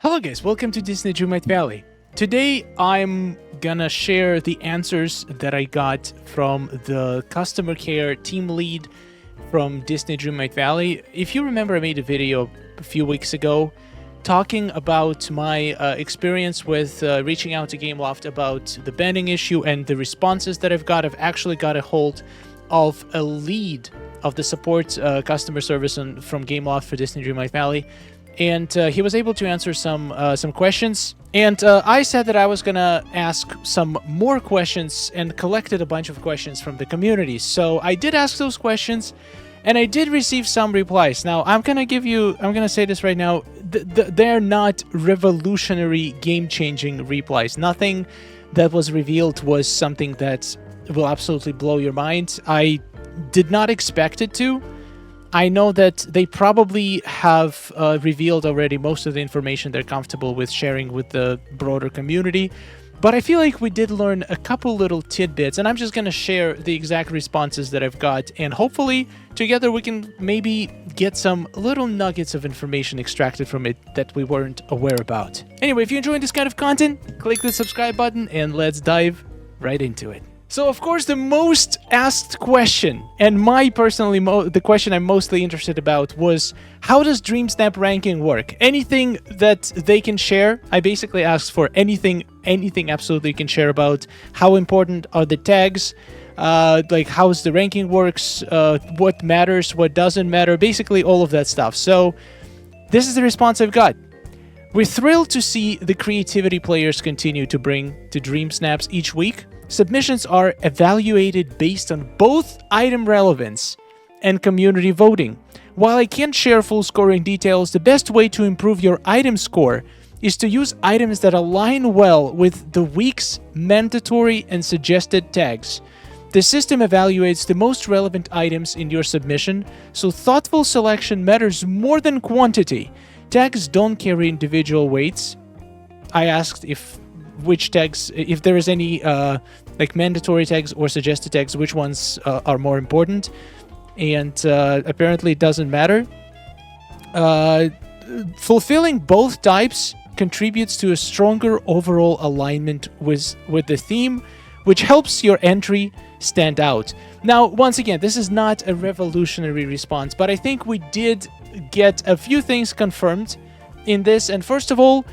Hello guys, welcome to Disney Dreamlight Valley. Today I'm gonna share the answers that I got from the customer care team lead from Disney Dreamlight Valley. If you remember, I made a video a few weeks ago talking about my experience with reaching out to Gameloft about the banding issue and the responses that I've got. I've actually got a hold of a lead of the support customer service from Gameloft for Disney Dreamlight Valley. And he was able to answer some questions. And I said that I was going to ask some more questions and collected a bunch of questions from the community. So I did ask those questions, and I did receive some replies. Now, I'm going to say this right now. They're not revolutionary, game-changing replies. Nothing that was revealed was something that will absolutely blow your mind. I did not expect it to. I know that they probably have revealed already most of the information they're comfortable with sharing with the broader community, but I feel like we did learn a couple little tidbits, and I'm just going to share the exact responses that I've got, and hopefully together we can maybe get some little nuggets of information extracted from it that we weren't aware about. Anyway, if you're enjoying this kind of content, click the subscribe button and let's dive right into it. So, of course, the most asked question, and the question I'm mostly interested about, was how does Dreamsnap ranking work? Anything that they can share. I basically asked for anything absolutely you can share about how important are the tags, like how's the ranking works, what matters, what doesn't matter, basically all of that stuff. So, this is the response I've got. We're thrilled to see the creativity players continue to bring to Dreamsnaps each week. Submissions are evaluated based on both item relevance and community voting. While I can't share full scoring details, the best way to improve your item score is to use items that align well with the week's mandatory and suggested tags. The system evaluates the most relevant items in your submission, so thoughtful selection matters more than quantity. Tags don't carry individual weights. I asked if there is any like mandatory tags or suggested tags, which ones are more important, and apparently it doesn't matter. Fulfilling both types contributes to a stronger overall alignment with the theme, which helps your entry stand out. Now, once again, this is not a revolutionary response, but I think we did get a few things confirmed in this. And first of all,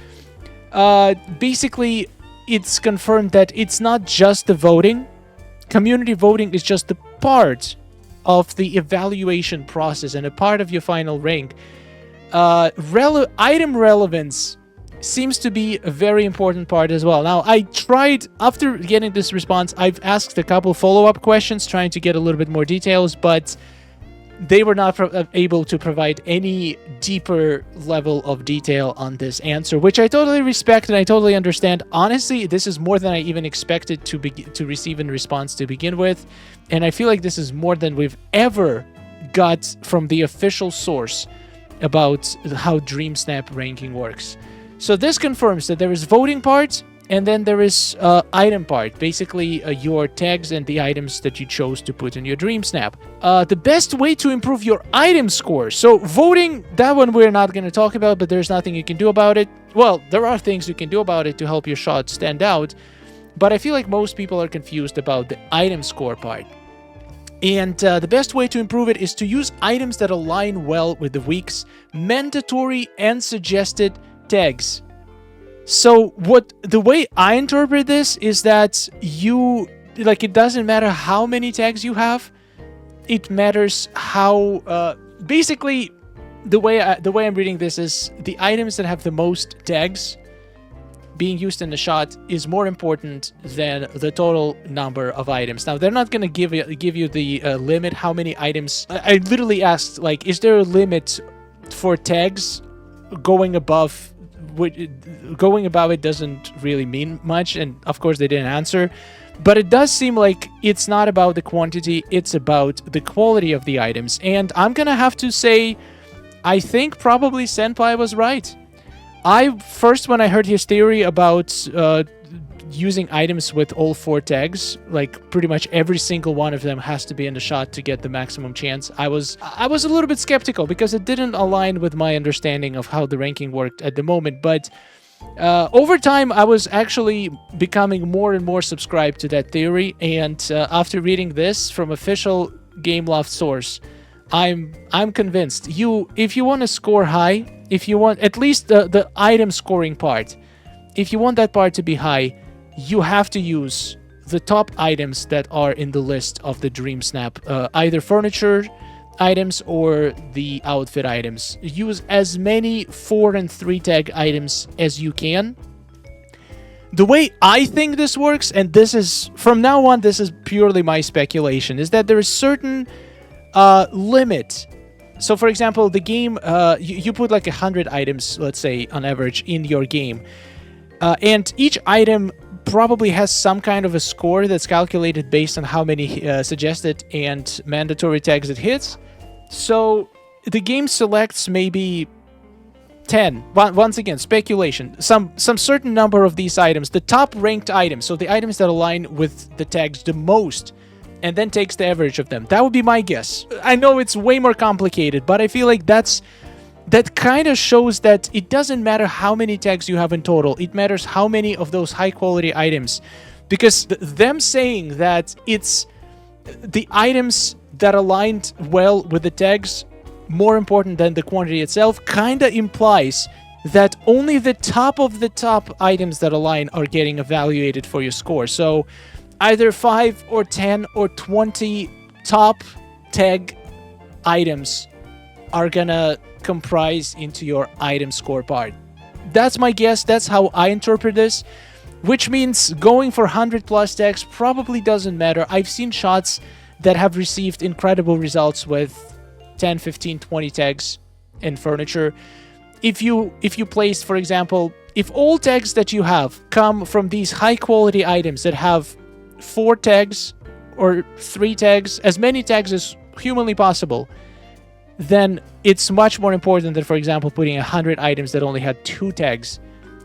basically, it's confirmed that it's not just the voting. Community voting is just the part of the evaluation process and a part of your final rank. Item relevance seems to be a very important part as well. Now, I tried, after getting this response, I've asked a couple follow-up questions trying to get a little bit more details, but they were not able to provide any deeper level of detail on this answer, which I totally respect and I totally understand. Honestly, this is more than I even expected to receive in response to begin with, and I feel like this is more than we've ever got from the official source about how Dreamsnap ranking works. So this confirms that there is voting part, and then there is item part, basically your tags and the items that you chose to put in your Dreamsnap. The best way to improve your item score. So voting, that one we're not going to talk about, but there's nothing you can do about it. Well, there are things you can do about it to help your shot stand out, but I feel like most people are confused about the item score part. And the best way to improve it is to use items that align well with the week's mandatory and suggested tags. So the way I interpret this is that it doesn't matter how many tags you have, it matters how, basically the way I'm reading this is the items that have the most tags being used in the shot is more important than the total number of items. Now, they're not going to give you the limit how many items. I literally asked, like, is there a limit for tags going above it doesn't really mean much, and of course they didn't answer, but it does seem like it's not about the quantity, it's about the quality of the items. And I'm gonna have to say, I think probably Senpai was right. When I heard his theory about using items with all 4 tags, like pretty much every single one of them has to be in the shot to get the maximum chance, I was a little bit skeptical because it didn't align with my understanding of how the ranking worked at the moment. But over time, I was actually becoming more and more subscribed to that theory, and after reading this from official Gameloft source, I'm convinced. If you want to score high, if you want at least the item scoring part, if you want that part to be high, you have to use the top items that are in the list of the Dreamsnap, either furniture items or the outfit items. Use as many 4 and 3 tag items as you can. The way I think this works, and this is from now on, this is purely my speculation, is that there is certain limit. So for example, the game, you put like 100 items, let's say on average, in your game, and each item probably has some kind of a score that's calculated based on how many suggested and mandatory tags it hits. So the game selects maybe 10. Once again, speculation. Some certain number of these items, the top ranked items, so the items that align with the tags the most, and then takes the average of them. That would be my guess. I know it's way more complicated, but I feel like that kind of shows that it doesn't matter how many tags you have in total. It matters how many of those high-quality items. Because them saying that it's the items that aligned well with the tags more important than the quantity itself kind of implies that only the top of the top items that align are getting evaluated for your score. So either 5 or 10 or 20 top tag items are gonna comprise into your item score part. That's my guess. That's how I interpret this, which means going for 100 plus tags probably doesn't matter. I've seen shots that have received incredible results with 10, 15, 20 tags in furniture. If you place, for example, if all tags that you have come from these high quality items that have 4 tags or 3 tags, as many tags as humanly possible, then it's much more important than, for example, putting 100 items that only had 2 tags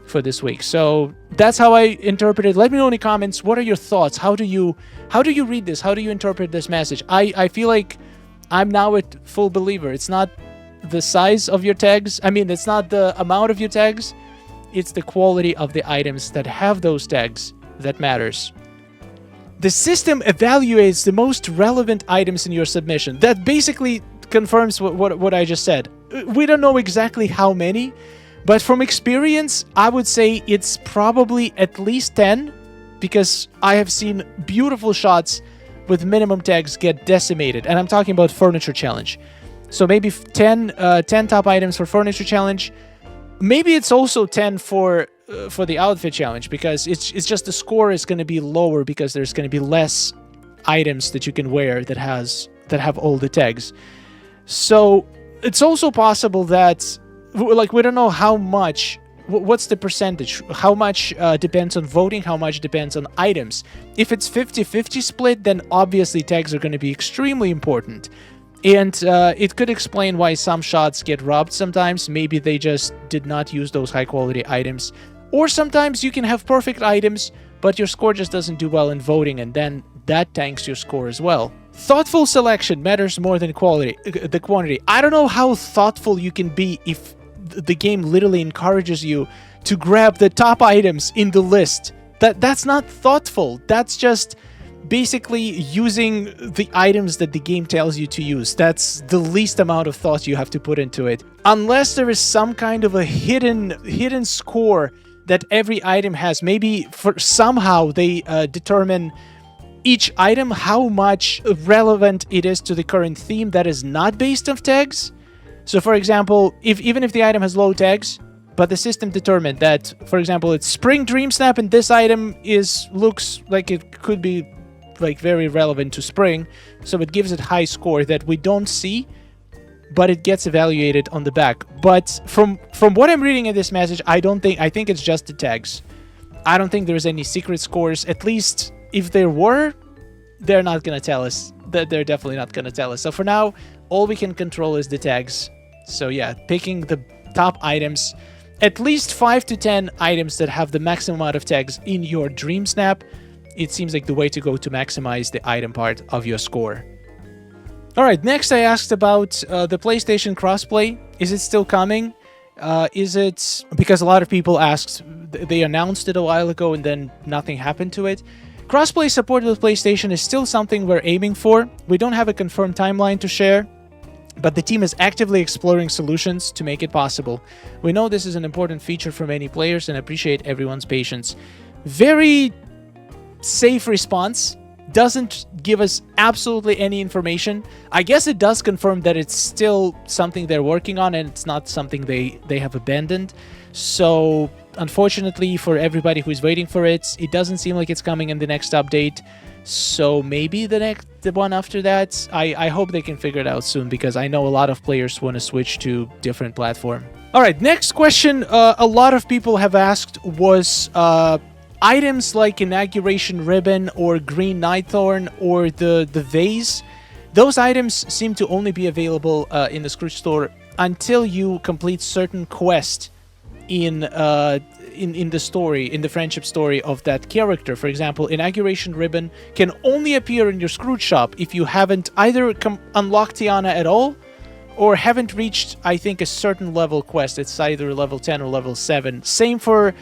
for this week. So that's how I interpret it. Let me know in the comments, what are your thoughts? How do you read this? How do you interpret this message? I feel like I'm now a full believer. It's not the size of your tags. I mean, it's not the amount of your tags. It's the quality of the items that have those tags that matters. The system evaluates the most relevant items in your submission. That basically confirms what I just said. We don't know exactly how many, but from experience, I would say it's probably at least 10, because I have seen beautiful shots with minimum tags get decimated, and I'm talking about furniture challenge. So maybe 10 top items for furniture challenge. Maybe it's also 10 for the outfit challenge, because it's just the score is going to be lower because there's going to be less items that you can wear that have all the tags. So it's also possible that, like, we don't know how much, what's the percentage, how much depends on voting, how much depends on items. If it's 50-50 split, then obviously tags are going to be extremely important. And it could explain why some shots get robbed sometimes. Maybe they just did not use those high quality items. Or sometimes you can have perfect items, but your score just doesn't do well in voting, and then that tanks your score as well. Thoughtful selection matters more than the quantity. I don't know how thoughtful you can be if the game literally encourages you to grab the top items in the list. That's not thoughtful. That's just basically using the items that the game tells you to use. That's the least amount of thought you have to put into it. Unless there is some kind of a hidden score that every item has. Maybe somehow they determine each item how much relevant it is to the current theme that is not based on tags. So for example, even if the item has low tags, but the system determined that, for example, it's Spring Dreamsnap and this item looks like it could be like very relevant to spring, so it gives it high score that we don't see, but it gets evaluated on the back. But from what I'm reading in this message, I think it's just the tags. I don't think there's any secret scores. At least if there were, they're not gonna tell us. They're definitely not gonna tell us. So for now, all we can control is the tags. So yeah, picking the top items at least 5 to 10 items that have the maximum amount of tags in your Dreamsnap, it seems like the way to go to maximize the item part of your score. Alright, next I asked about the PlayStation Crossplay. Is it still coming? Is it... Because a lot of people asked, they announced it a while ago and then nothing happened to it. Crossplay support with PlayStation is still something we're aiming for. We don't have a confirmed timeline to share, but the team is actively exploring solutions to make it possible. We know this is an important feature for many players and appreciate everyone's patience. Very safe response. Doesn't give us absolutely any information. I guess it does confirm that it's still something they're working on and it's not something they have abandoned. So unfortunately for everybody who's waiting for it, it doesn't seem like it's coming in the next update. So maybe the one after that. I hope they can figure it out soon, because I know a lot of players want to switch to different platform. All right, next question a lot of people have asked was items like inauguration ribbon or green nightthorn or the vase. Those items seem to only be available in the Scrooge store until you complete certain quest in the story, in the friendship story of that character. For example, inauguration ribbon can only appear in your Scrooge shop if you haven't either unlocked Tiana at all or haven't reached, I think, a certain level quest. It's either level 10 or level 7. Same for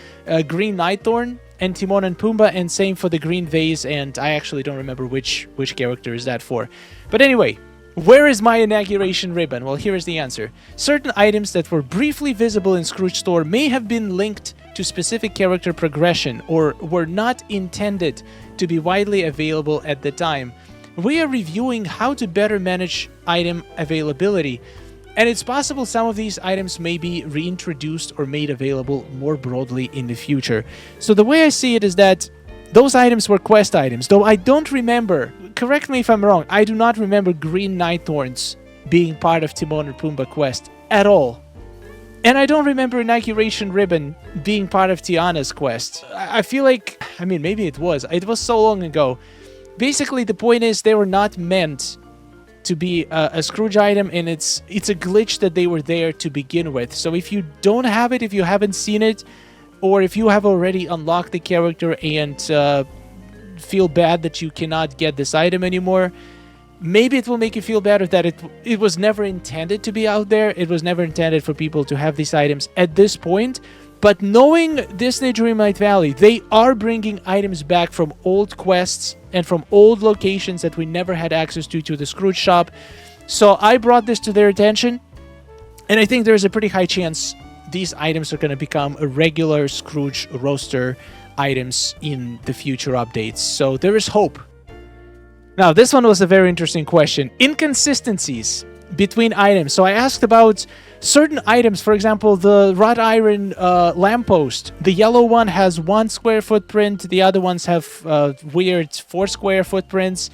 green nightthorn and Timon and Pumbaa, and same for the green vase, and I actually don't remember which character is that for. But anyway, where is my inauguration ribbon? Well, here is the answer. Certain items that were briefly visible in Scrooge store may have been linked to specific character progression or were not intended to be widely available at the time. We are reviewing how to better manage item availability, and it's possible some of these items may be reintroduced or made available more broadly in the future. So the way I see it is that those items were quest items, though I don't remember, correct me if I'm wrong, I do not remember green nightthorns being part of Timon and Pumbaa quest at all. And I don't remember inauguration ribbon being part of Tiana's quest. I feel like, I mean, maybe it was. It was so long ago. Basically, the point is they were not meant to be a Scrooge item, and it's a glitch that they were there to begin with. So if you don't have it, if you haven't seen it, or if you have already unlocked the character and feel bad that you cannot get this item anymore, maybe it will make you feel better that it was never intended to be out there. It was never intended for people to have these items at this point. But knowing Disney Dreamlight Valley, they are bringing items back from old quests and from old locations that we never had access to the Scrooge shop. So I brought this to their attention, and I think there's a pretty high chance these items are going to become a regular Scrooge roster items in the future updates. So there is hope. Now, this one was a very interesting question. Inconsistencies between items. So I asked about certain items. For example, the wrought iron lamppost. The yellow one has 1 square footprint. The other ones have weird 4 square footprints.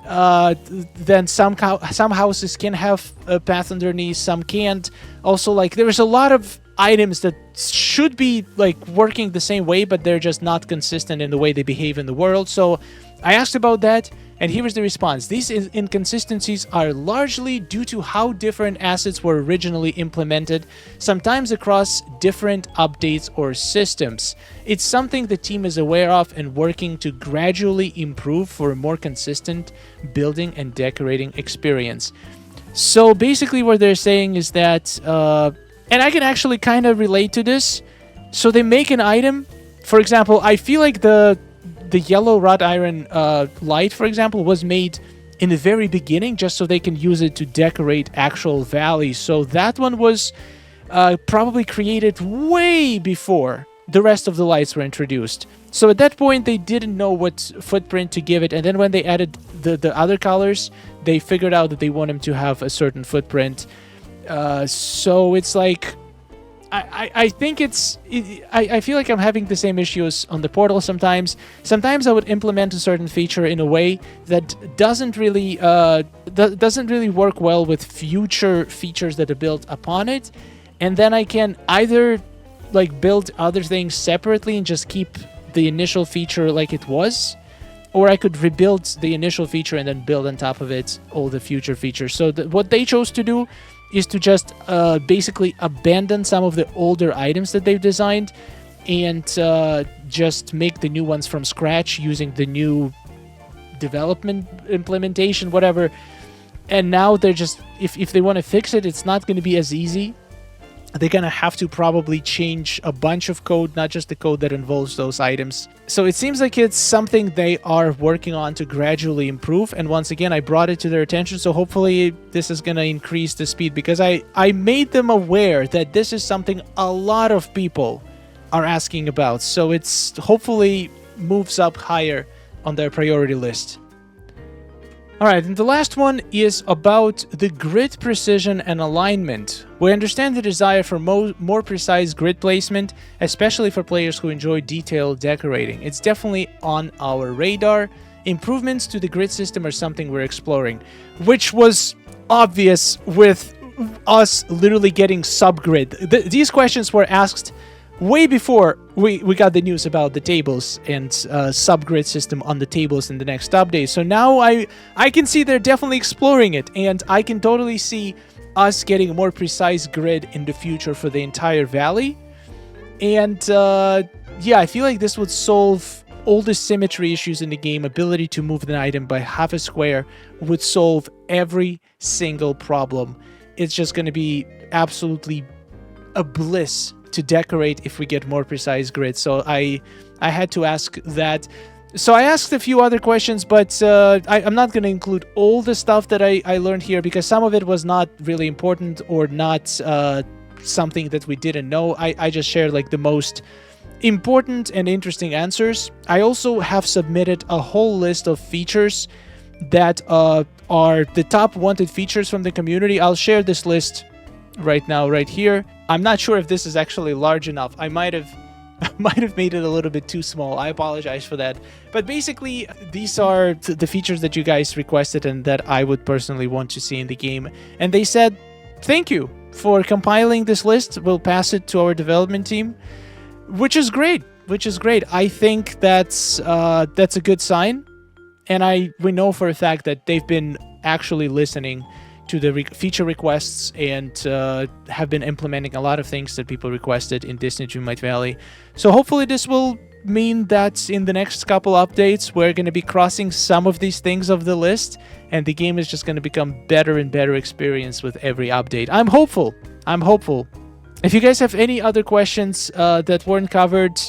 Then some houses can have a path underneath, some can't. Also, like, there's a lot of items that should be like working the same way, but they're just not consistent in the way they behave in the world. So I asked about that, and here is the response. These inconsistencies are largely due to how different assets were originally implemented, sometimes across different updates or systems. It's something the team is aware of and working to gradually improve for a more consistent building and decorating experience. So basically what they're saying is that, and I can actually kind of relate to this. So they make an item. For example, I feel like the yellow wrought iron light, for example, was made in the very beginning just so they can use it to decorate actual valleys. So that one was probably created way before the rest of the lights were introduced. So at that point, they didn't know what footprint to give it. And then when they added the other colors, they figured out that they want them to have a certain footprint. So it's like, I think I feel like I'm having the same issues on the portal sometimes. Sometimes I would implement a certain feature in a way that doesn't really work well with future features that are built upon it, and then I can either like build other things separately and just keep the initial feature like it was, or I could rebuild the initial feature and then build on top of it all the future features. So what they chose to do is to just basically abandon some of the older items that they've designed and just make the new ones from scratch using the new development implementation, whatever. And now they're just, if they want to fix it, it's not going to be as easy. They're going to have to probably change a bunch of code, not just the code that involves those items. So it seems like it's something they are working on to gradually improve. And once again, I brought it to their attention. So hopefully this is going to increase the speed, because I made them aware that this is something a lot of people are asking about. So it's hopefully moves up higher on their priority list. All right, and the last one is about the grid precision and alignment. We understand the desire for more precise grid placement, especially for players who enjoy detailed decorating. It's definitely on our radar. Improvements to the grid system are something we're exploring, which was obvious with us literally getting subgrid. These questions were asked way before we got the news about the tables and subgrid system on the tables in the next update. So now I can see they're definitely exploring it, and I can totally see us getting a more precise grid in the future for the entire valley. And yeah, I feel like this would solve all the symmetry issues in the game. Ability to move an item by half a square would solve every single problem. It's just going to be absolutely a bliss to decorate if we get more precise grid. So I had to ask that. So I asked a few other questions, but I'm not going to include all the stuff that I learned here, because some of it was not really important or not something that we didn't know. I just shared like the most important and interesting answers. I also have submitted a whole list of features that are the top wanted features from the community. I'll share this list right now, right here. I'm not sure if this is actually large enough. I might have made it a little bit too small. I apologize for that. But basically, these are the features that you guys requested and that I would personally want to see in the game. And they said, thank you for compiling this list. We'll pass it to our development team, which is great. I think that's a good sign. And we know for a fact that they've been actually listening to the feature requests and have been implementing a lot of things that people requested in Disney Dreamlight Valley. So hopefully this will mean that in the next couple updates, we're going to be crossing some of these things off the list, and the game is just going to become better and better experience with every update. I'm hopeful. If you guys have any other questions that weren't covered,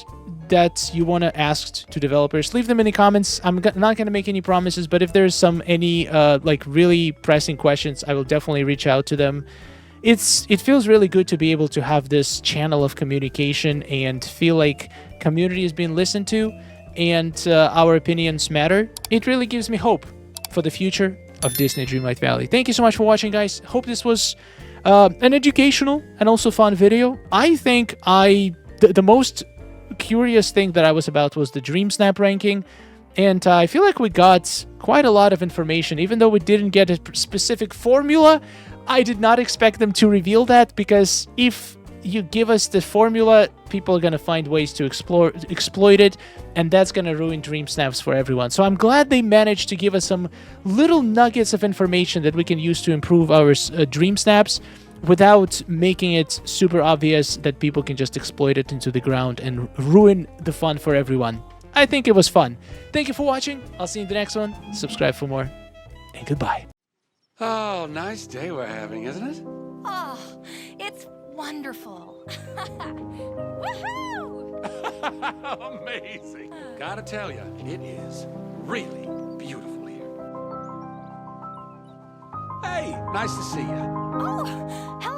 that you want to ask to developers, leave them in the comments. I'm not going to make any promises, but if there's any like really pressing questions, I will definitely reach out to them. It feels really good to be able to have this channel of communication and feel like community is being listened to and our opinions matter. It really gives me hope for the future of Disney Dreamlight Valley. Thank you so much for watching, guys. Hope this was an educational and also fun video. I think the most curious thing that I was about was the Dreamsnap ranking, and I feel like we got quite a lot of information. Even though we didn't get a specific formula, I did not expect them to reveal that, because if you give us the formula, people are going to find ways to exploit it, and that's going to ruin Dreamsnaps for everyone. So I'm glad they managed to give us some little nuggets of information that we can use to improve our Dreamsnaps, without making it super obvious that people can just exploit it into the ground and ruin the fun for everyone. I think it was fun. Thank you for watching. I'll see you in the next one. Subscribe for more, and goodbye. Oh, nice day we're having, isn't it? Oh, it's wonderful. Woohoo! Amazing. Gotta tell you, it is really beautiful here. Hey, nice to see you. Oh, hello.